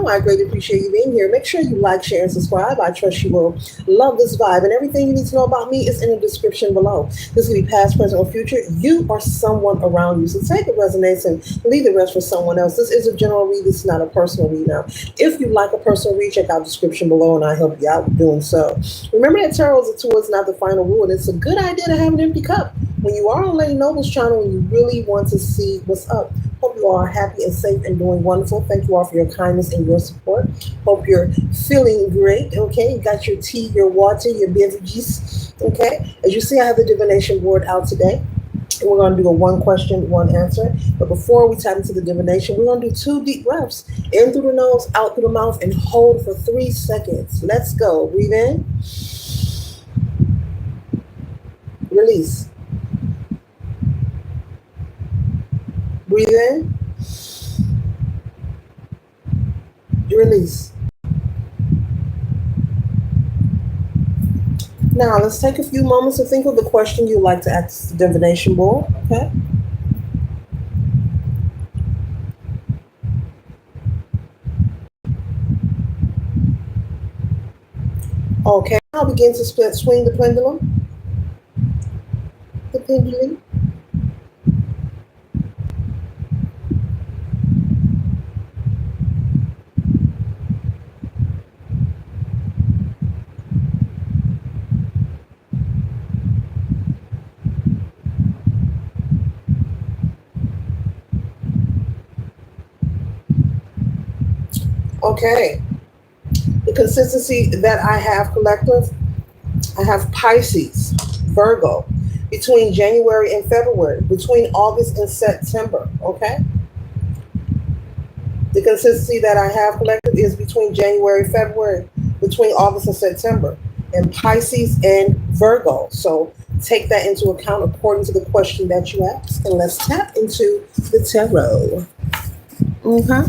know I greatly appreciate you being here. Make sure you like, share, and subscribe. I trust you will love this vibe. And everything you need to know about me is in the description below. This will be past, present, or future. You or someone around you. So take what resonates and leave the rest for someone else. This is a general read. This is not a personal read now. If you like a personal read, check out the description below and I help you out with doing so. Remember that tarot is a tool, it's not the final rule. And it's a good idea to have an empty cup. When you are on Lady Noble's channel and you really want to see what's up. Hope you all are happy and safe and doing wonderful. Thank you all for your kindness and your support. Hope you're feeling great. Okay, you got your tea, your water, your beverages. Okay, as you see, I have the divination board out today. And we're going to do a one question, one answer. But before we tap into the divination, we're going to do 2 deep breaths. In through the nose, out through the mouth, and hold for 3 seconds. Let's go. Breathe in. Release. Breathe in. Release. Now, let's take a few moments to think of the question you'd like to ask the divination board. Okay. Okay. I'll begin to swing the pendulum. The pendulum. Okay, the consistency that I have, collective, I have Pisces, Virgo, between January and February, between August and September, okay? The consistency that I have, collective, is between January, February, between August and September, and Pisces and Virgo. So take that into account according to the question that you asked. And let's tap into the tarot. Okay.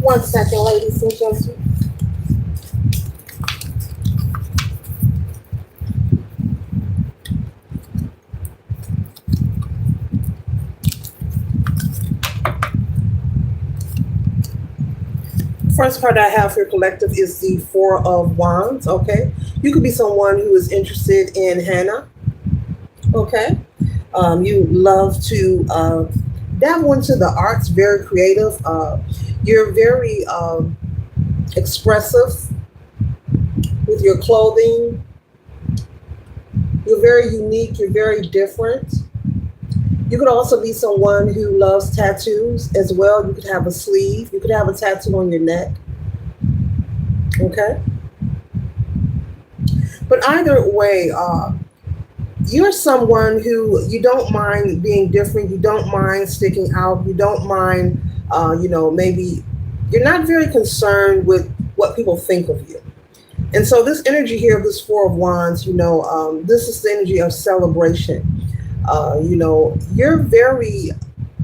One second, ladies and gentlemen. First card I have for your collective is the Four of Wands, okay? You could be someone who is interested in henna, okay? You love to dabble into the arts, very creative. You're very expressive with your clothing. You're very unique. You're very different. You could also be someone who loves tattoos as well. You could have a sleeve. You could have a tattoo on your neck. Okay? But either way, you're someone who you don't mind being different. You don't mind sticking out. You don't mind, maybe you're not very concerned with what people think of you. And so this energy here of this Four of Wands, this is the energy of celebration. You're very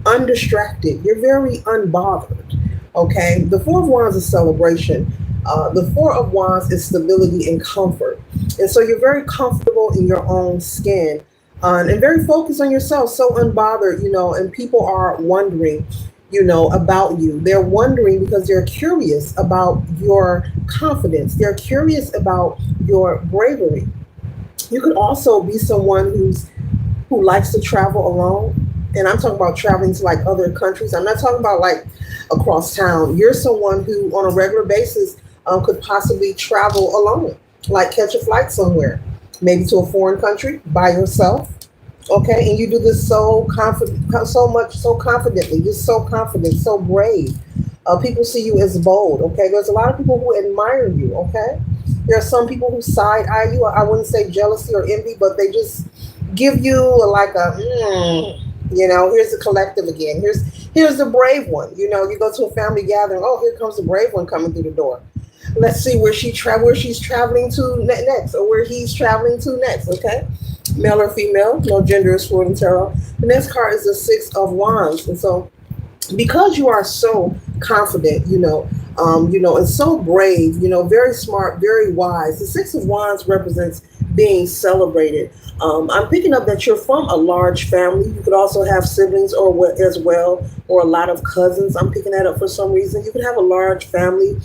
undistracted. You're very unbothered. Okay. The Four of Wands is celebration. The Four of Wands is stability and comfort. And so you're very comfortable in your own skin and very focused on yourself, so unbothered, and people are wondering, about you. They're wondering because they're curious about your confidence. They're curious about your bravery. You could also be someone who likes to travel alone. And I'm talking about traveling to like other countries. I'm not talking about like across town. You're someone who on a regular basis could possibly travel alone, like catch a flight somewhere, maybe to a foreign country by yourself. Okay, and you do this so confidently. You're so confident, so brave. People see you as bold. Okay, there's a lot of people who admire you. Okay, there are some people who side eye you. I wouldn't say jealousy or envy, but they just give you like here's the collective again. Here's the brave one. You go to a family gathering. Oh, here comes the brave one coming through the door. Let's see where she's traveling to next, or where he's traveling to next. Okay, male or female, no gender is fluid in tarot. The next card is the Six of Wands, and so because you are so confident, and so brave, very smart, very wise. The Six of Wands represents being celebrated. I'm picking up that you're from a large family. You could also have siblings as well, or a lot of cousins. I'm picking that up for some reason. You could have a large family,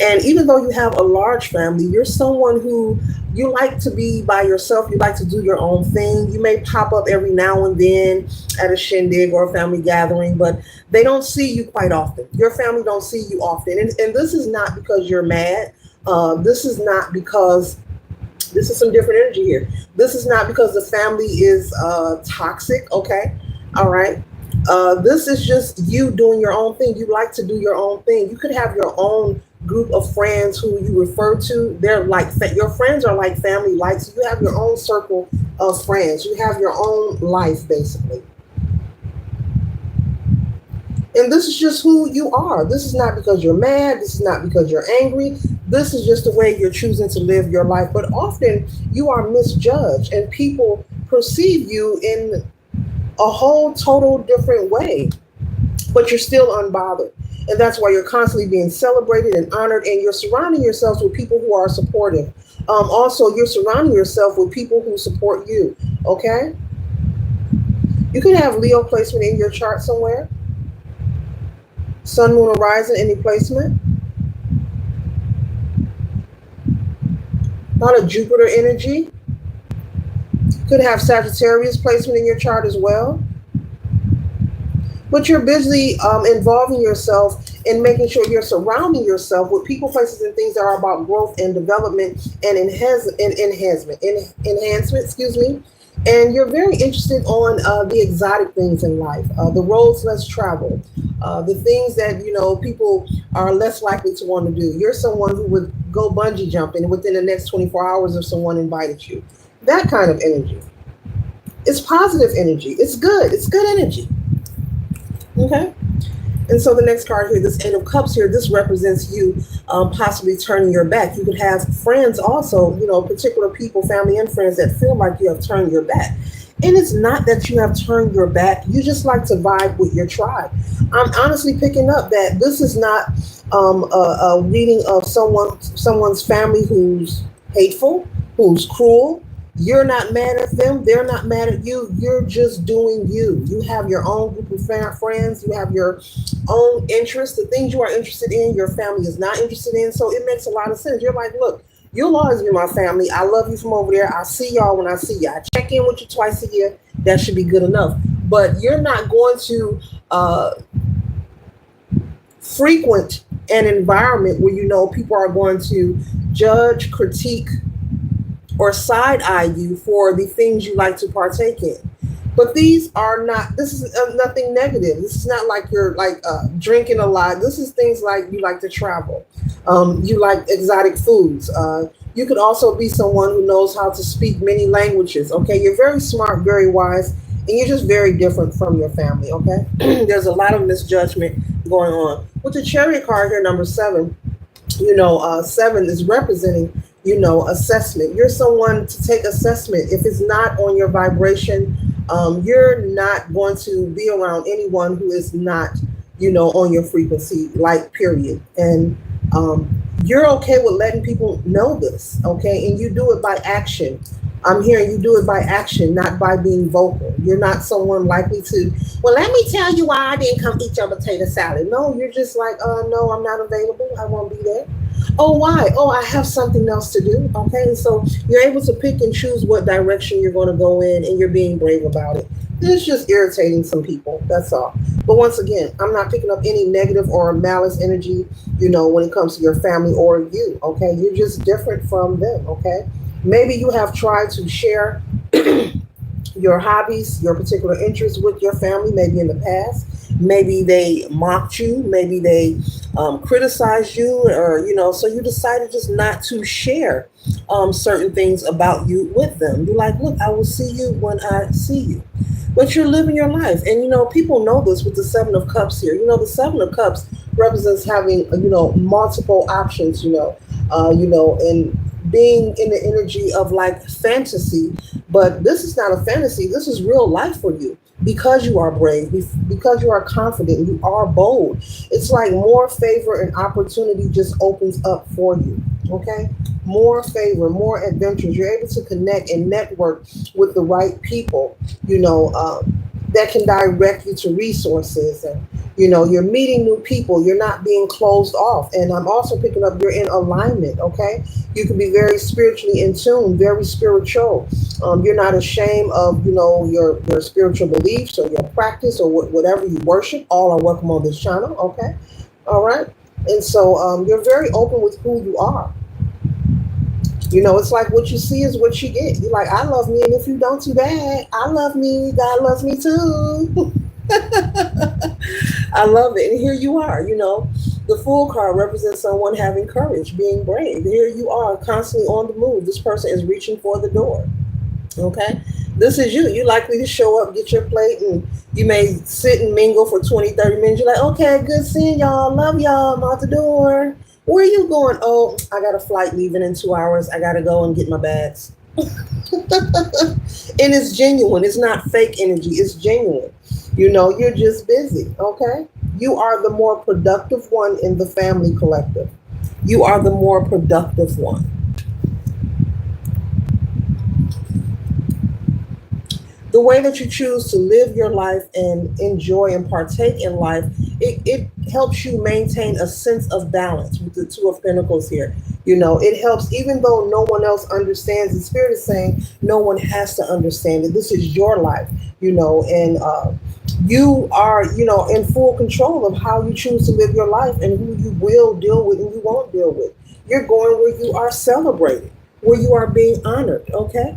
and even though you have a large family, you're someone who you like to be by yourself. You like to do your own thing. You may pop up every now and then at a shindig or a family gathering, but they don't see you quite often. Your family don't see you often. And this is not because you're mad. This is not because this is some different energy here. This is not because the family is toxic, okay? All right. This is just you doing your own thing. You like to do your own thing. You could have your own group of friends who you refer to. They're like your friends are like family like. So you have your own circle of friends. You have your own life basically. And this is just who you are. This is not because you're mad. This is not because you're angry. This is just the way you're choosing to live your life. But often you are misjudged and people perceive you in a whole total different way. But you're still unbothered. And that's why you're constantly being celebrated and honored. And you're surrounding yourselves with people who are supportive. Also, you're surrounding yourself with people who support you. Okay? You could have Leo placement in your chart somewhere. Sun, Moon, Horizon, any placement. A lot of Jupiter energy. Could have Sagittarius placement in your chart as well. But you're busy involving yourself in making sure you're surrounding yourself with people, places, and things that are about growth and development and enhancement. Excuse me. And you're very interested on the exotic things in life, the roads less traveled, the things that people are less likely to want to do. You're someone who would go bungee jumping within the next 24 hours if someone invited you. That kind of energy. It's positive energy. It's good. It's good energy. Okay. And so the next card here, this Eight of Cups here, this represents you possibly turning your back. You could have friends also, particular people, family and friends that feel like you have turned your back. And it's not that you have turned your back. You just like to vibe with your tribe. I'm honestly picking up that this is not a reading of someone's family who's hateful, who's cruel. You're not mad at them. They're not mad at you. You're just doing you. You have your own group of friends. You have your own interests. The things you are interested in, your family is not interested in. So it makes a lot of sense. You're like, look, you'll always be my family. I love you from over there. I see y'all when I see you. I check in with you twice a year. That should be good enough. But you're not going to frequent an environment where people are going to judge, critique, or side eye you for the things you like to partake in. But these are not, this is nothing negative. This is not like you're like drinking a lot. This is things like you like to travel. You like exotic foods. You could also be someone who knows how to speak many languages. Okay. You're very smart, very wise, and you're just very different from your family. Okay. There's a lot of misjudgment going on. With the Chariot card here, number 7, 7 is representing assessment. You're someone to take assessment. If it's not on your vibration, you're not going to be around anyone who is not, on your frequency, like period. And you're okay with letting people know this, okay? And you do it by action. I'm hearing you do it by action, not by being vocal. You're not someone likely to, well, let me tell you why I didn't come eat your potato salad. No, you're just like, no, I'm not available. I won't be there. Oh, why? Oh, I have something else to do. Okay. And so you're able to pick and choose what direction you're going to go in, and you're being brave about it. It's just irritating some people. That's all. But once again, I'm not picking up any negative or malice energy, when it comes to your family or you. Okay. You're just different from them. Okay. Maybe you have tried to share your hobbies, your particular interests with your family, maybe in the past. Maybe they mocked you, maybe they criticized you, or, so you decided just not to share certain things about you with them. You're like, look, I will see you when I see you. but you're living your life. And people know this with the Seven of Cups here. The Seven of Cups represents having multiple options. And being in the energy of like fantasy, but this is not a fantasy. This is real life for you because you are brave, because you are confident, you are bold. It's like more favor and opportunity just opens up for you. Okay, more favor, more adventures. You're able to connect and network with the right people. You know, that can direct you to resources, and you're meeting new people. You're not being closed off. And I'm also picking up you're in alignment. Okay, you can be very spiritually in tune, very spiritual. You're not ashamed of your spiritual beliefs or your practice or whatever you worship. All are welcome on this channel. Okay, all right. And so you're very open with who you are. It's like what you see is what you get. You're like, I love me, and if you don't, too bad. I love me. God loves me too. I love it. And here you are. The Fool card represents someone having courage, being brave. Here you are, constantly on the move. This person is reaching for the door. Okay, this is you. You likely to show up, get your plate, and you may sit and mingle for 20, 30 minutes. You're like, okay, good seeing y'all. Love y'all. I'm out the door. Where are you going? Oh, I got a flight leaving in 2 hours. I got to go and get my bags. And it's genuine. It's not fake energy. It's genuine. You're just busy. Okay, you are the more productive one in the family collective. You are the more productive one. The way that you choose to live your life and enjoy and partake in life, it helps you maintain a sense of balance with the Two of Pentacles here. It helps, even though no one else understands. The Spirit is saying no one has to understand it. This is your life, and you are, in full control of how you choose to live your life and who you will deal with and you won't deal with. You're going where you are celebrated, where you are being honored. Okay.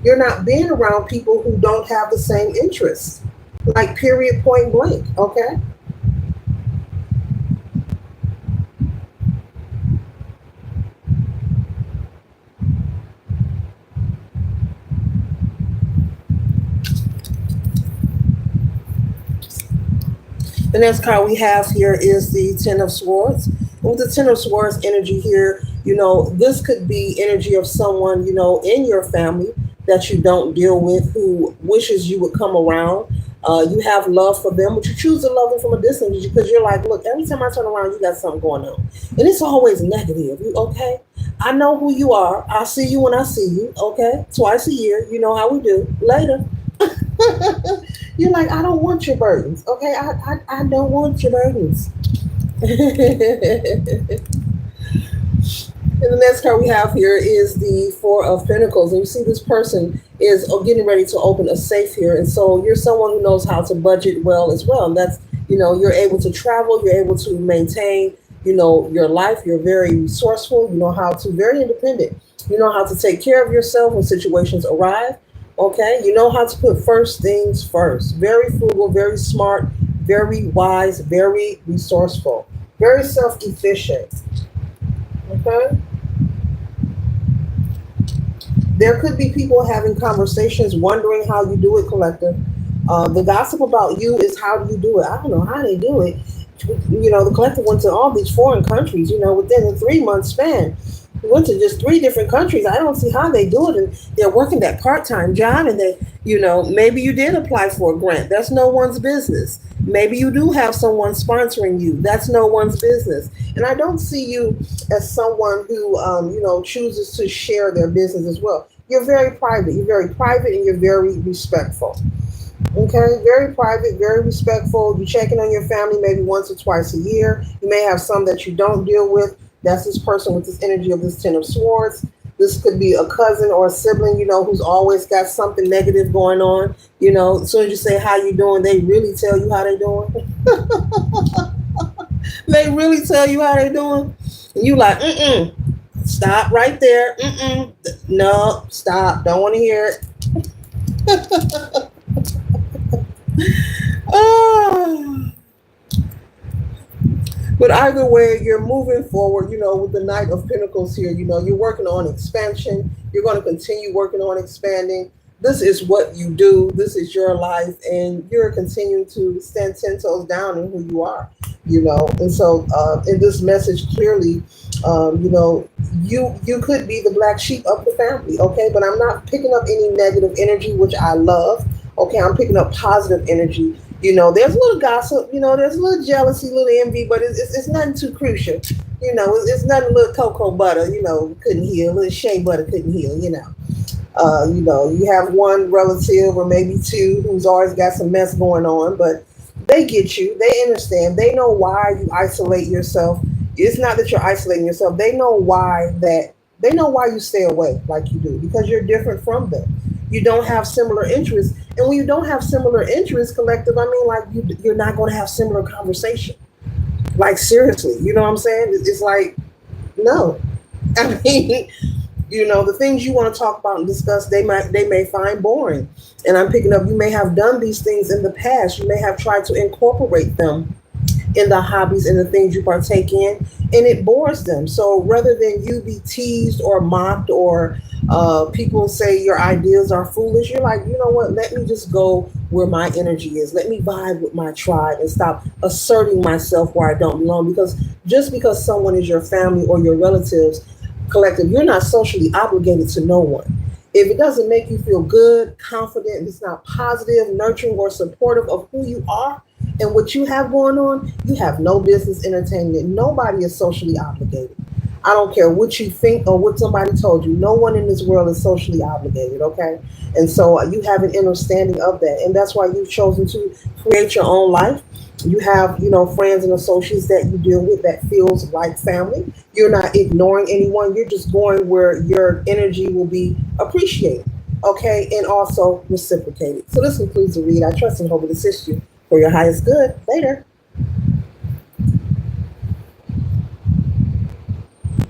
You're not being around people who don't have the same interests, like period, point blank. Okay. The next card we have here is the Ten of Swords. And with the Ten of Swords energy here, this could be energy of someone, in your family that you don't deal with, who wishes you would come around. You have love for them, but you choose to love them from a distance because you're like, look, every time I turn around, you got something going on. And it's always negative. Okay? I know who you are. I'll see you when I see you. Okay? Twice a year. You know how we do. Later. You're like, I don't want your burdens. Okay? I don't want your burdens. And the next card we have here is the Four of Pentacles. And you see this person is getting ready to open a safe here. And so you're someone who knows how to budget well as well. And that's, you're able to travel. You're able to maintain, your life. You're very resourceful. You know how to, very independent. You know how to take care of yourself when situations arrive. Okay. You know how to put first things first. Very frugal, very smart, very wise, very resourceful, very self-efficient. Okay. There could be people having conversations, wondering how you do it, collective. The gossip about you is how do you do it? I don't know how they do it. The collective went to all these foreign countries, within a 3 month span. We went to just 3 different countries. I don't see how they do it. And they're working that part-time job, and they, maybe you did apply for a grant. That's no one's business. Maybe you do have someone sponsoring you. That's no one's business. And I don't see you as someone who, chooses to share their business as well. You're very private. You're very private, and you're very respectful. Okay, very private, very respectful. You check in on your family maybe once or twice a year. You may have some that you don't deal with. That's this person with this energy of this Ten of Swords. This could be a cousin or a sibling, who's always got something negative going on. As soon as you say how you doing, they really tell you how they doing. They really tell you how they doing. And you like, stop right there. No, stop. Don't want to hear it. Oh. But either way, you're moving forward, with the Knight of Pentacles here. You're working on expansion. You're going to continue working on expanding. this is what you do, this is your life, and you're continuing to stand 10 toes down in who you are, And so, in this message, clearly, you could be the black sheep of the family, okay? But I'm not picking up any negative energy, which I love. Okay, I'm picking up positive energy. There's a little gossip, there's a little jealousy, a little envy, but it's nothing too crucial. It's nothing, a little cocoa butter, couldn't heal, a little shea butter couldn't heal. You have one relative or maybe two who's always got some mess going on, but they get you. They understand. They know why you isolate yourself. It's not that you're isolating yourself. They know why you stay away like you do, because you're different from them. You don't have similar interests. And when you don't have similar interests, collective, I mean, like, you're not going to have similar conversation. Like, seriously, you know what I'm saying? It's like, no. I mean, the things you want to talk about and discuss, they may find boring. And I'm picking up, you may have done these things in the past. You may have tried to incorporate them in the hobbies and the things you partake in, and it bores them. So rather than you be teased or mocked, or people say your ideas are foolish, you're like, you know what, let me just go where my energy is. Let me vibe with my tribe and stop asserting myself where I don't belong. Because just because someone is your family or your relatives, collective, you're not socially obligated to no one. If it doesn't make you feel good, confident, it's not positive, nurturing, or supportive of who you are and what you have going on, you have no business entertaining it. Nobody is socially obligated. I don't care what you think or what somebody told you. No one in this world is socially obligated, okay? And so, you have an understanding of that. And that's why you've chosen to create your own life. You have, friends and associates that you deal with that feels like family. You're not ignoring anyone. You're just going where your energy will be appreciated, okay, and also reciprocated. So this concludes the read. I trust and hope it assists you for your highest good. Later.